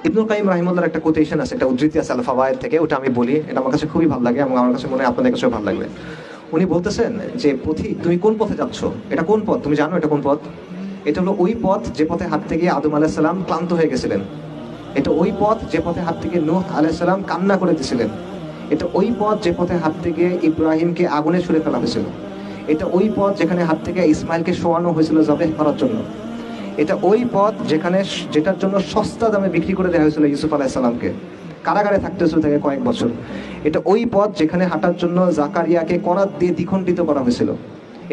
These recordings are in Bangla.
ইবনুল কাইয়িম রাহিমাহুল্লাহর একটা কোটেশন আছে, একটা উদ্ধৃতি আছে আল ফাওয়ায়েদ থেকে, ওটা আমি বলি, এটা আমার কাছে খুবই ভালো লাগে এবং আমার কাছে মনে হয় আপনাদের কাছেও ভালো লাগবে। উনি বলতেছেন যে পথিক, তুমি কোন পথে যাচ্ছ? এটা কোন পথ তুমি জানো? এটা কোন পথ? এটা হলো ওই পথ যে পথে হাঁটতে গিয়ে আদম আলাইহিস সালাম ক্লান্ত হয়ে গেছিলেন। এটা ওই পথ যে পথে হাঁটতে গিয়ে নূহ আলাইহিস সালাম কান্না করে দিয়েছিলেন। এটা ওই পথ যে পথে হাঁটতে গিয়ে ইব্রাহিমকে আগুনে ছুঁড়ে ফেলা হয়েছিল। এটা ওই পথ যেখানে হাঁটতে গিয়ে ইসমাইলকে শোয়ানো হয়েছিল জবেহ করার জন্য। এটা ওই পথ যেটার জন্য সস্তা দামে বিক্রি করে দেওয়া হয়েছিল ইউসুফ আলাইহিস সালামকে, কারাগারে থাকতে হয়েছিল তাকে কয়েক বছর। এটা ওই পথ যেখানে হাঁটার জন্য জাকারিয়াকে করাত দিয়ে দ্বিখণ্ডিত করা হয়েছিল।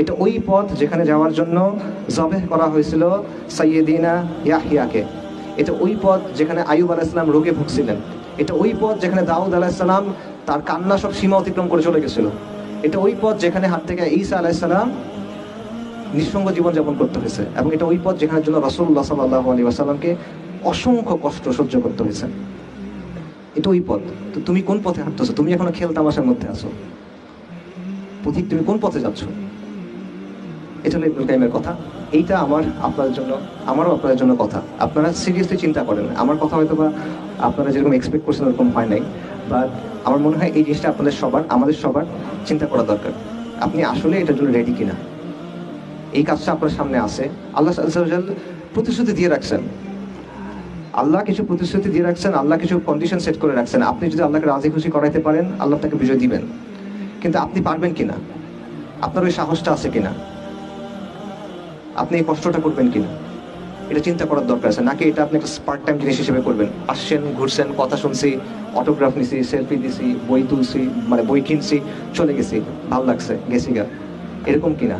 এটা ওই পথ যেখানে যাওয়ার জন্য জবেহ করা হয়েছিল সাইয়্যিদিনা ইয়াহইয়াকে। এটা ওই পথ যেখানে আইয়ুব আলাইহিস সালাম রোগে ভুগছিলেন। এটা ওই পথ যেখানে দাউদ আলাইহিস সালাম তার কান্না সব সীমা অতিক্রম করে চলে গেছিল। এটা ওই পথ যেখানে হাঁটতে গিয়ে ঈসা আলাইহিস সালাম নিঃসঙ্গ জীবনযাপন করতে হয়েছে। এবং এটা ওই পথ যেখানে জন্য রাসূলুল্লাহ সাল্লাল্লাহু আলাইহি ওয়াসাল্লামকে অসংখ্য কষ্ট সহ্য করতে হয়েছে। এটা ওই পথ। তো তুমি কোন পথে হাঁটতেছো? তুমি এখনো খেল তামাশার মধ্যে আছো। পথিক, তুমি কোন পথে যাচ্ছ? এটা হলো ইবনুল কাইয়িমের কথা। এইটা আপনাদের জন্য, আমারও আপনাদের জন্য কথা। আপনারা সিরিয়াসলি চিন্তা করেন। আমার কথা হয়তো বা আপনারা যেরকম এক্সপেক্ট করছেন ওরকম হয় নাই, বাট আমার মনে হয় এই জিনিসটা আমাদের সবার চিন্তা করা দরকার। আপনি আসলে এটার জন্য রেডি কিনা? এই কাজটা আপনার সামনে আছে। আল্লাহ আযজা ওয়া জাল প্রতিশ্রুতি দিয়ে রাখছেন। আল্লাহ কিছু প্রতিশ্রুতি দিয়ে রাখছেন, আল্লাহ কিছু কন্ডিশন সেট করে রাখছেন। আপনি যদি আল্লাহকে রাজি খুশি করাইতে পারেন, আল্লাহ তাকে বিজয় দিবেন। কিন্তু আপনি পারবেন কিনা? আপনার ওই সাহসটা আছে কিনা? আপনি এই কষ্টটা করবেন কিনা? এটা চিন্তা করার দরকার আছে। নাকি এটা আপনি একটা পার্ট টাইম জিনিস হিসেবে করবেন? আসছেন, ঘুরছেন, কথা শুনছি, অটোগ্রাফ নিছি, সেলফি দিছি, বই তুলছি, মানে বই কিনছি, চলে গেছি, ভালো লাগছে, গেছি গা, এরকম কিনা?